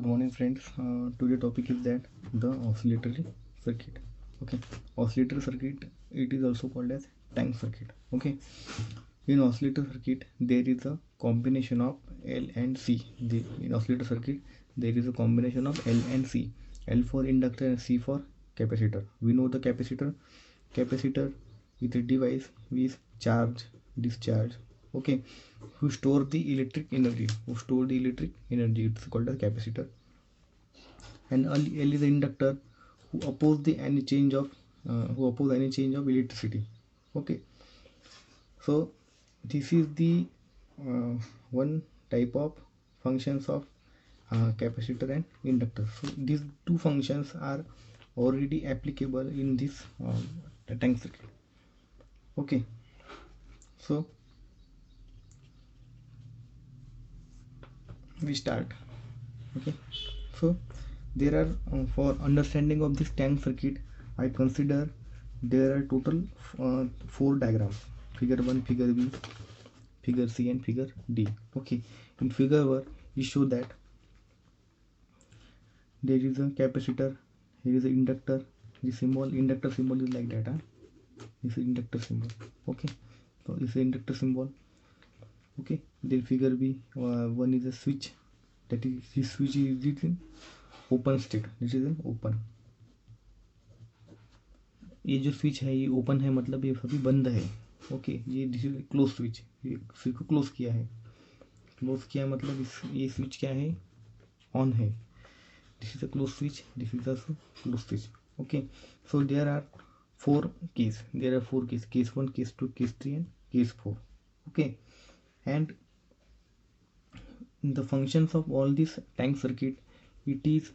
Good morning, friends. Today topic is that the oscillatory circuit. Okay, oscillator circuit, it is also called as tank circuit. Okay, in oscillator circuit there is a combination of L and C. In oscillator circuit there is a combination of L and C. L for inductor and C for capacitor. We know the capacitor. Capacitor is a device with charge, discharge. Okay, who store the electric energy. It's called as capacitor. And L is the inductor who oppose any change of electricity. Okay, so this is the one type of functions of capacitor and inductor. So these two functions are already applicable in this tank circuit. Okay, so we start. Okay, so there are for understanding of this tank circuit, I consider there are total 4 diagrams: figure 1, figure B, figure C, and figure D. Okay, in figure 1 we show that there is a capacitor, here is an inductor. The inductor symbol is like that. This is inductor symbol. Okay, so this is inductor symbol. Okay, then figure B, one is a switch, that is this switch is in open state, this is in open. ये जो switch है ये open है, मतलब ये अभी बंद है. ओके, ये दिस इज क्लोज स्विच, ये स्विच को क्लोज किया है. क्लोज किया मतलब ये स्विच क्या है, ऑन है. This is a close switch, this is also close switch. Okay, so there are 4 case, case 1, case 2, case 3 and case 4. Okay, and the functions of all this tank circuit, it is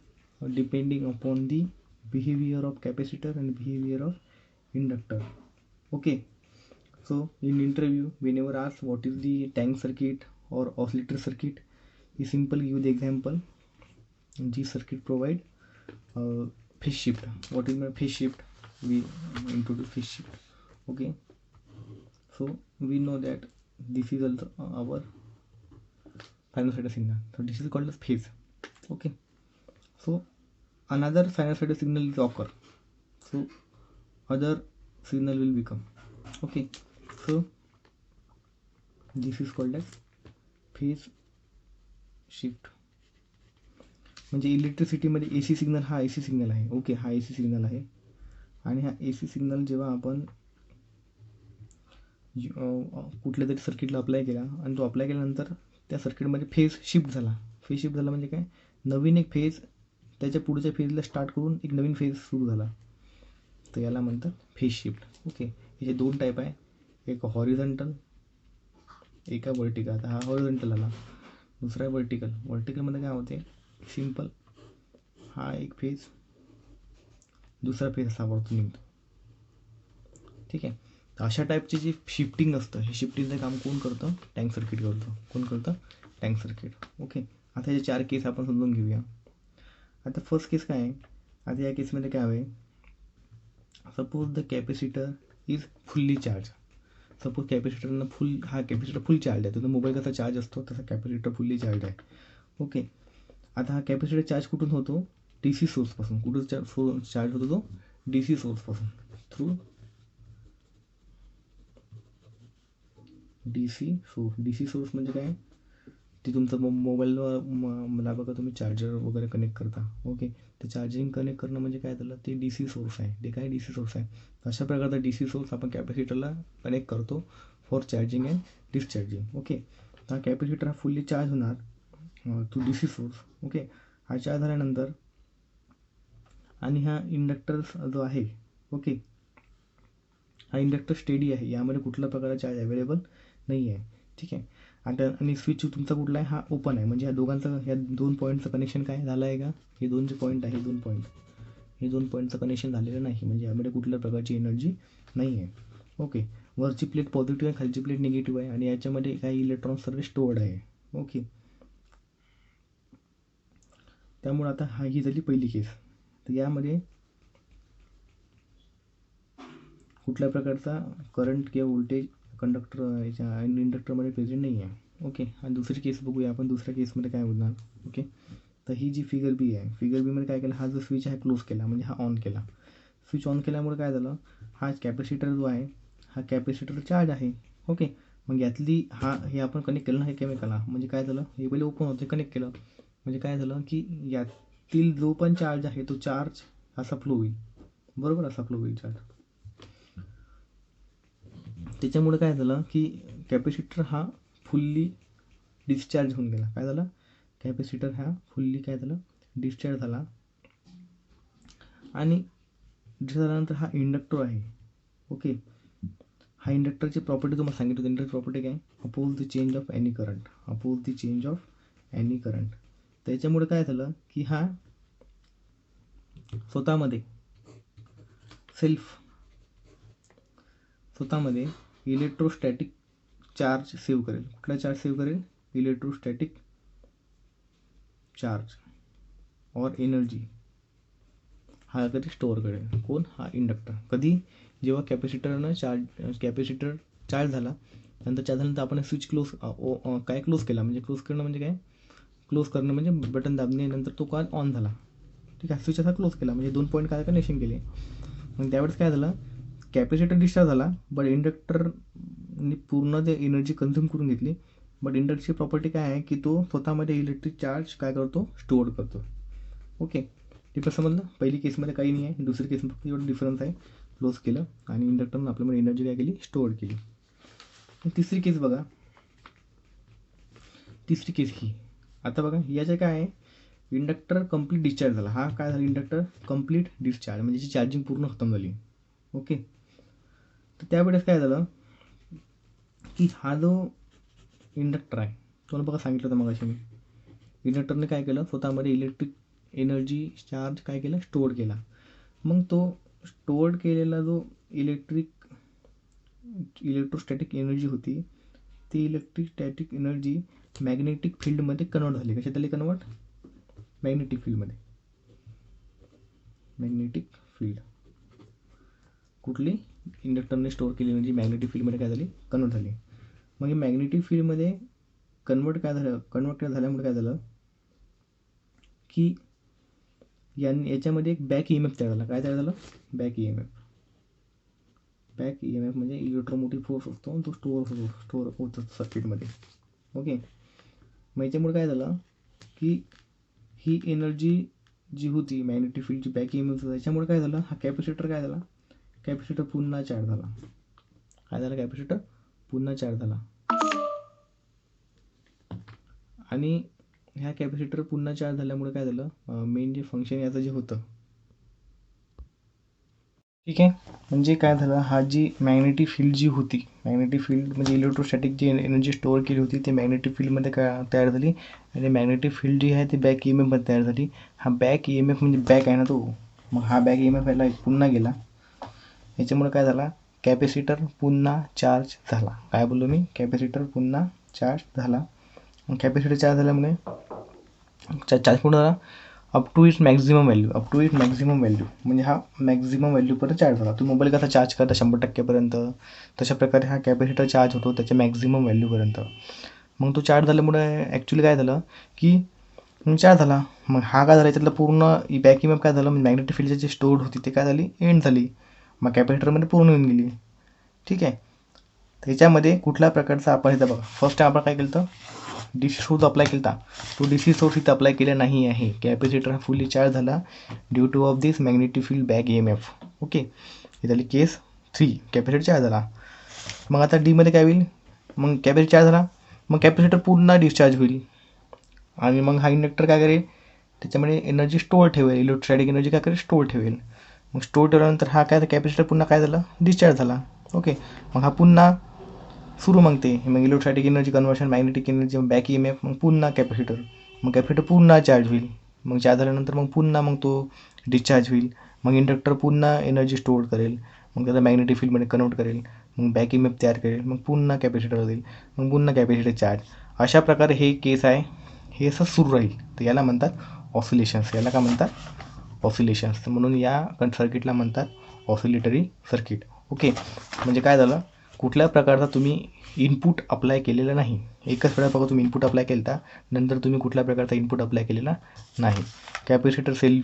depending upon the behavior of capacitor and behavior of inductor. Okay, so in interview whenever asked what is the tank circuit or oscillator circuit, we simply give the example. This circuit provide phase shift. What is my phase shift? We introduce phase shift. Okay, so we know that this is also our sinusoidal signal, so this is called as phase. Okay, so another sinusoidal signal is occur, so other signal will become. Okay, so this is called as phase shift. म्हणजे इलेक्ट्रिसिटीमध्ये ए C signal हा ए C signal आहे. Okay, हा ए C signal आहे आणि हा ए C signal जेव्हा आपण कुठल्या तरी सर्किटला अप्लाय केला आणि तो अप्लाय केल्यानंतर त्या सर्किटमध्ये फेज शिफ्ट झाला. फेज शिफ्ट झाला म्हणजे काय, नवीन एक फेज त्याच्या पुढच्या फेजला स्टार्ट करून एक नवीन फेज सुरू झाला, तर याला म्हणतात फेज शिफ्ट. ओके, याचे 2 टाईप आहे, एक हॉरिझॉन्टल, एक वर्टिकल. आता हा हॉरिझॉन्टल आला, दुसरा आहे वर्टिकल. वर्टिकलमध्ये काय होते, सिम्पल हा एक फेज, दुसरा फेज असा वरतून निघतो. ठीक आहे, तर अशा टाईपचे जे शिफ्टिंग असतं, हे शिफ्टिंगचं काम कोण करतं, टँक सर्किट करतं. कोण करतं, टँक सर्किट. ओके, आता हे 4 केस आपण समजून घेऊया. आता फर्स्ट केस काय आहे, आता या केसमध्ये काय हवे, suppose the capacitor is fully charge. Suppose कॅपॅसिटरनं हा कॅपॅसिटर फुल चार्ज आहे. तुझा मोबाईल कसा चार्ज असतो तसा कॅपॅसिटर फुल्ली चार्ज आहे. ओके, आता हा कॅपॅसिटर चार्ज कुठून होतो, डी सी सोर्सपासून. कुठून चार्ज होतो तो, डी सी सोर्सपासून, through D C source. D C source म्हणजे काय, ते तुमचं मोबाईलवर मला बघा तुम्ही चार्जर वगैरे कनेक्ट करता. ओके, ते चार्जिंग कनेक्ट करणं म्हणजे काय झालं, ते डी सी सोर्स आहे. ते काय डी सी सोर्स आहे. अशा प्रकारचा डी सी सोर्स आपण कॅपॅसिटरला कनेक्ट करतो for charging and discharging. Okay, हा कॅपॅसिटर हा फुल्ली चार्ज होणार to D C source. Okay, हा चार्ज झाल्यानंतर आणि हा इंडक्टर जो आहे, ओके, हा इंडक्टर स्टेडी आहे, यामध्ये कुठल्या प्रकारचा चार्ज अवेलेबल नाही आहे. ठीक आहे, आता आणि स्विच तुमचा कुठला आहे, हा ओपन आहे. म्हणजे ह्या दोघांचं, ह्या 2 पॉईंटचं कनेक्शन काय झालं आहे का, हे 2 जे पॉईंट आहे, 2 पॉईंट, हे 2 पॉईंटचं कनेक्शन झालेलं नाही, म्हणजे यामध्ये कुठल्या प्रकारची एनर्जी नाही आहे. ओके, वरची प्लेट पॉझिटिव्ह आहे, खालची प्लेट निगेटिव्ह आहे, आणि याच्यामध्ये काही इलेक्ट्रॉन्स सर्व स्टोअर्ड आहे. ओके, त्यामुळे आता ही झाली पहिली केस. तर यामध्ये कुठल्या प्रकारचा करंट किंवा व्होल्टेज कंडक्टर याच्या इंडक्टरमध्ये प्रेझेंट नाही आहे. ओके, आणि दुसरी केस बघूया आपण. दुसऱ्या केसमध्ये काय होणार, ओके, तर ही जी फिगर बी आहे, फिगर बीमध्ये काय केलं, हा जो स्विच आहे क्लोज केला म्हणजे हा ऑन केला. स्विच ऑन केल्यामुळे काय झालं, हा कॅपॅसिटर जो आहे हा कॅपॅसिटर चार्ज आहे. ओके, मग यातली हे आपण कनेक्ट केलं ना हे केमिकलला, म्हणजे काय झालं, हे पहिले ओपन होते कनेक्ट केलं म्हणजे काय झालं की यातील जो पण चार्ज आहे तो चार्ज असा फ्लो होईल. बरोबर, असा फ्लो होईल चार्ज. त्याच्यामुळे काय झालं की कॅपॅसिटर हा फुल्ली डिस्चार्ज होऊन गेला. काय झालं, कॅपॅसिटर हा फुल्ली काय झालं, डिस्चार्ज झाला. आणि डिस्चार्ज झाल्यानंतर हा इंडक्टर आहे. ओके, हा इंडक्टरची प्रॉपर्टी तुम्हाला सांगितलं होतं. इंडक्टर प्रॉपर्टी काय, oppose the change of any current, oppose the change of any current. त्याच्यामुळे काय झालं की हा स्वतःमध्ये इलेक्ट्रोस्टॅटिक चार्ज सेव्ह करेल. कुठला चार्ज सेव्ह करेल, इलेक्ट्रोस्टॅटिक चार्ज और एनर्जी हा कधी स्टोअर करेल. कोण, हा इंडक्टर. कधी, जेव्हा कॅपॅसिटर चार्ज झाला, नंतर चार्ज झाल्यानंतर आपण स्विच क्लोज क्लोज केला. म्हणजे क्लोज करणं म्हणजे काय, क्लोज करणं म्हणजे बटन दाबणे, नंतर तो कॉल ऑन झाला. ठीक आहे, स्विच असा क्लोज केला म्हणजे 2 पॉईंट काय कनेक्शन केले. मग त्यावेळेस काय झालं, कॅपॅसिटर डिस्चार्ज झाला बट इंडक्टरने पूर्ण ते एनर्जी कन्झ्युम करून घेतली. बट इंडक्टरची प्रॉपर्टी काय आहे की तो स्वतःमध्ये इलेक्ट्रिक चार्ज काय करतो, स्टोअर करतो. ओके, ते कसं समजलं, पहिली केसमध्ये काही नाही आहे, दुसरी केसमध्ये फक्त एवढं डिफरन्स आहे, क्लोज केलं आणि इंडक्टरनं आपल्यामध्ये एनर्जी काय केली, स्टोअर केली. तिसरी केस बघा, तिसरी केस ही. आता बघा याच्या काय आहे, इंडक्टर कंप्लीट डिस्चार्ज झाला. हा काय झाला, इंडक्टर कंप्लीट डिस्चार्ज म्हणजे याची चार्जिंग पूर्ण खतम झाली. ओके, तर त्यावेळेस काय झालं की हा जो इंडक्टर आहे तो बघा सांगितलं होतं मगाशी मी, इंडक्टरने काय केलं, स्वतःमध्ये इलेक्ट्रिक एनर्जी चार्ज काय केलं, स्टोअर केला. मग तो स्टोअर केलेला जो इलेक्ट्रोस्टॅटिक एनर्जी होती, ती इलेक्ट्रोस्टॅटिक एनर्जी मॅग्नेटिक फील्डमध्ये कन्वर्ट झाली. कशात आली कन्वर्ट, मॅग्नेटिक फील्डमध्ये. मॅग्नेटिक फील्ड कुठली, इंडक्टरने स्टोअर केलेली एनर्जी मॅग्नेटिक फील्डमध्ये काय झाली, कन्वर्ट झाली. मग मॅग्नेटिक फील्डमध्ये कन्वर्ट झाल्यामुळे काय झालं की याच्यामध्ये एक बॅक ई एम एफ तयार झाला. काय तयार झालं, back E M F. Back E M F म्हणजे इलेक्ट्रोमोटिव्ह फोर्स असतो, तो स्टोअर होतो सर्किटमध्ये. ओके, मग याच्यामुळे काय झालं की ही एनर्जी जी होती मॅग्नेटिक फील्डची बॅक ई एम एफ, त्याच्यामुळे काय झालं, हा कॅपॅसिटर काय झाला, कॅपॅसिटर पुन्हा चार्ज झाला. काय झालं, कॅपॅसिटर पुन्हा चार्ज झाला. आणि ह्या कॅपॅसिटर पुन्हा चार्ज झाल्यामुळे काय झालं, मेन जे फंक्शन याचं जे होतं, ठीक आहे, म्हणजे काय झालं, हा जी मॅग्नेटिक फील्ड जी होती, मॅग्नेटिक फील्ड म्हणजे इलेक्ट्रोस्टॅटिक जी एनर्जी स्टोअर केली होती ती मॅग्नेटिक फील्डमध्ये काय तयार झाली, आणि मॅग्नेटिक फील्ड जी आहे ती बॅक ई एम एफमध्ये तयार झाली. हा बॅक ई एम एफ म्हणजे बॅक आहे ना तो, मग हा बॅक ई एम एफ याला पुन्हा गेला. याच्यामुळे काय झाला, कॅपॅसिटर पुन्हा चार्ज झाला. काय बोललो मी, कॅपॅसिटर पुन्हा चार्ज झाला. मग कॅपॅसिटर चार्ज झाल्यामुळे चार्ज पूर्ण झाला up to its maximum value, म्हणजे हा मॅक्झिमम व्हॅल्यूपर्यंत चार्ज झाला. तुम्ही मोबाईल कसा चार्ज करता 100%पर्यंत, तशा प्रकारे हा कॅपॅसिटर चार्ज होतो त्याच्या मॅक्झिमम व्हॅल्यूपर्यंत. मग तो चार्ज झाल्यामुळे ॲक्च्युली काय झालं की चार्ज झाला. मग हा काय झाला, याच्यातलं पूर्ण बॅक ई एम एफ काय झालं, म्हणजे मॅग्नेटिक फील्ड जी स्टोअर्ड होती ते काय झाली, एंड झाली. मग कॅपॅसिटरमध्ये पूर्ण येऊन गेली. ठीक आहे, त्याच्यामध्ये कुठल्या प्रकारचा आपण इथं बघा, फर्स्ट टाइम आपण काय केलं, डी सी सोर्स अप्लाय केला. तो डी सी सोर्स इथं अप्लाय केला नाही आहे. कॅपॅसिटर हा फुल्ली चार्ज झाला due to of this magnetic field back E M F. Okay, ही झाली केस 3, कॅपॅसिटर चार्ज झाला. मग आता डीमध्ये काय होईल, मग कॅपॅसिटर चार्ज झाला, मग कॅपॅसिटर पुन्हा डिस्चार्ज होईल आणि मग हा इंडक्टर काय करेल, त्याच्यामध्ये एनर्जी स्टोअर ठेवेल, इलेक्ट्रोस्टॅटिक एनर्जी काय करेल, स्टोअर ठेवेल. मग स्टोअर ठेवल्यानंतर हा काय, कॅपॅसिटर पुन्हा काय झालं, डिस्चार्ज झाला. ओके, मग हा पुन्हा सुरू मग electrostatic energy conversion, magnetic energy, back E M F, मग पुन्हा कॅपॅसिटर, मग कॅपॅसिटर पुन्हा चार्ज होईल. मग चार्ज झाल्यानंतर मग पुन्हा मग तो डिस्चार्ज होईल. मग इंडक्टर पुन्हा एनर्जी स्टोअर करेल, मग त्याला मॅग्नेटिक फील्डमध्ये कन्वर्ट करेल, मग बॅक ई एम एफ तयार करेल, मग पुन्हा कॅपॅसिटर देईल, मग पुन्हा कॅपॅसिटर चार्ज. अशा प्रकारे हे केस आहे, हे असं सुरू राहील. तर याला म्हणतात ऑसिलेशन्स. याला काय म्हणतात, ऑसिलेशन्स. म्हणून या सर्किटला म्हणतात ऑसिलेटरी सर्किट. ओके, म्हणजे काय झालं, कुठल्या प्रकारचा तुम्ही इनपुट अप्लाय केलेला नाही. एकच वेळा बघा तुम्ही इनपुट अप्लाय केला, नंतर तुम्ही कुठल्या प्रकारचा इनपुट अप्लाय केलेला नाही. Capacitor cell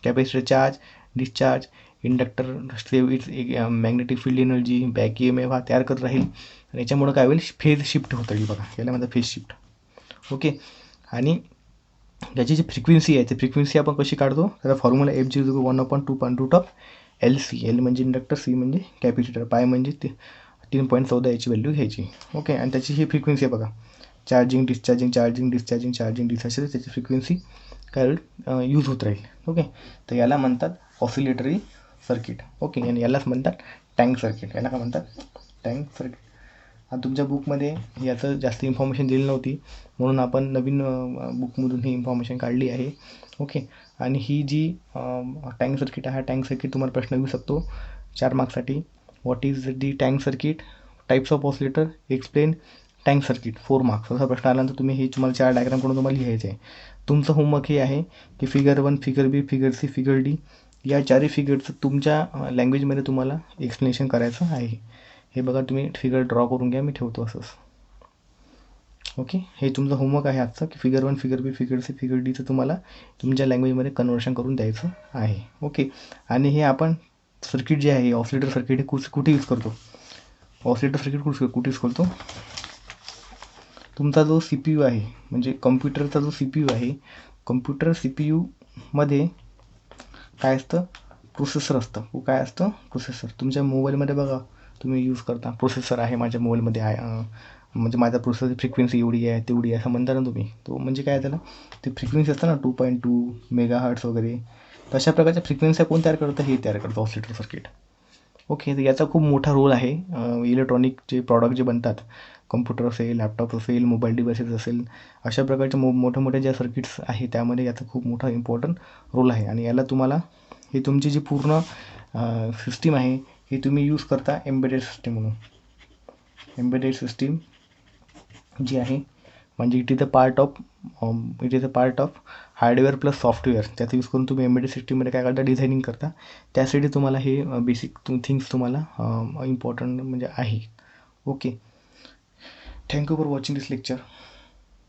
capacitor charge, discharge, inductor save its magnetic field energy, back EMF हा तयार करत राहील आणि याच्यामुळं काय होईल, फेज शिफ्ट होता येईल. बघा याला म्हणतात फेज शिफ्ट. ओके. आणि याची जी फ्रिक्वेन्सी आहे ती फ्रिक्वेन्सी आपण कशी काढतो, त्याचा फॉर्म्युला F=1/2√LC. L म्हणजे इंडक्टर, C म्हणजे कॅपॅसिटर, पाय म्हणजे 3.14 याची व्हॅल्यू घ्यायची. ओके. आणि त्याची ही फ्रिक्वेन्सी आहे बघा, charging discharging charging discharging charging discharging, त्याची फ्रिक्वेन्सी काय यूज होत राहील. ओके. तर याला म्हणतात ऑसिलेटरी सर्किट. ओके. आणि यालाच म्हणतात टँक सर्किट. याला काय म्हणतात, टँक सर्किट. आणि तुमच्या बुकमध्ये याचं जास्त इन्फॉर्मेशन दिली नव्हती, म्हणून आपण नवीन बुकमधून ही इन्फॉर्मेशन काढली आहे. ओके. आणि ही जी टँक सर्किट आहे, टँक सर्किट तुम्हाला प्रश्न येऊ शकतो 4 मार्क्ससाठी. What is the tank circuit, types of oscillator, explain tank circuit, 4 marks असा प्रश्न आल्यानंतर तुम्ही हे तुम्हाला 4 डायग्राम करून तुम्हाला लिहायचे आहे. तुमचं होमवर्क हे आहे की फिगर 1, फिगर बी, फिगर सी, फिगर डी या 4ही फिगरचं तुमच्या लँग्वेजमध्ये तुम्हाला एक्सप्लेनेशन करायचं आहे. हे बघा तुम्ही फिगर ड्रॉ करून घ्या, मी ठेवतो असंच. ओके. हे तुमचं होमवर्क आहे आजचं की फिगर 1, फिगर बी, फिगर सी, फिगर डीचं तुम्हाला तुमच्या लँग्वेजमध्ये कन्वर्शन करून द्यायचं आहे. ओके. आणि हे आपण सर्किट जे आहे ऑसिलेटर सर्किट हे कुठे यूज करतो, ऑसिलेटर सर्किट कुठे यूज करतो, तुमचा जो CPU आहे म्हणजे कम्प्युटरचा जो CPU आहे, कम्प्युटर CPUमध्ये काय असतं, प्रोसेसर असतं. काय असतं, प्रोसेसर. तुमच्या मोबाईलमध्ये बघा तुम्ही यूज करता, प्रोसेसर आहे माझ्या मोबाईलमध्ये आहे, म्हणजे माझा प्रोसेसर फ्रिक्वेन्सी एवढी आहे तेवढी आहे असं म्हणता ना तुम्ही. तो म्हणजे काय त्याला ते फ्रिक्वेन्सी असतं ना 2.2 MHz वगैरे, तशा प्रकारच्या फ्रिक्वेन्सी कोण तयार करतं, हे तयार करतं ऑसिलेटर सर्किट. ओके. तर याचा खूप मोठा रोल आहे. इलेक्ट्रॉनिक जे प्रॉडक्ट जे बनतात, कम्प्युटर असेल, लॅपटॉप असेल, मोबाईल डिव्हायसेस असेल, अशा प्रकारचे मोठ्या ज्या सर्किट्स आहे त्यामध्ये याचा खूप मोठा इम्पॉर्टंट रोल आहे. आणि याला तुम्हाला ही तुमची जी पूर्ण सिस्टीम आहे ही तुम्ही यूज करता एम्बेडेड सिस्टीम म्हणून. एम्बेडेड सिस्टीम जी आहे म्हणजे it is a part of hardware plus software. त्याचा यूज करून तुम्ही एम्बेडेड सिस्टीममध्ये काय करता, डिझायनिंग करता. त्यासाठी तुम्हाला हे बेसिक थिंग्स तुम्हाला इम्पॉर्टंट म्हणजे आहे. Okay. Thank you for watching this lecture.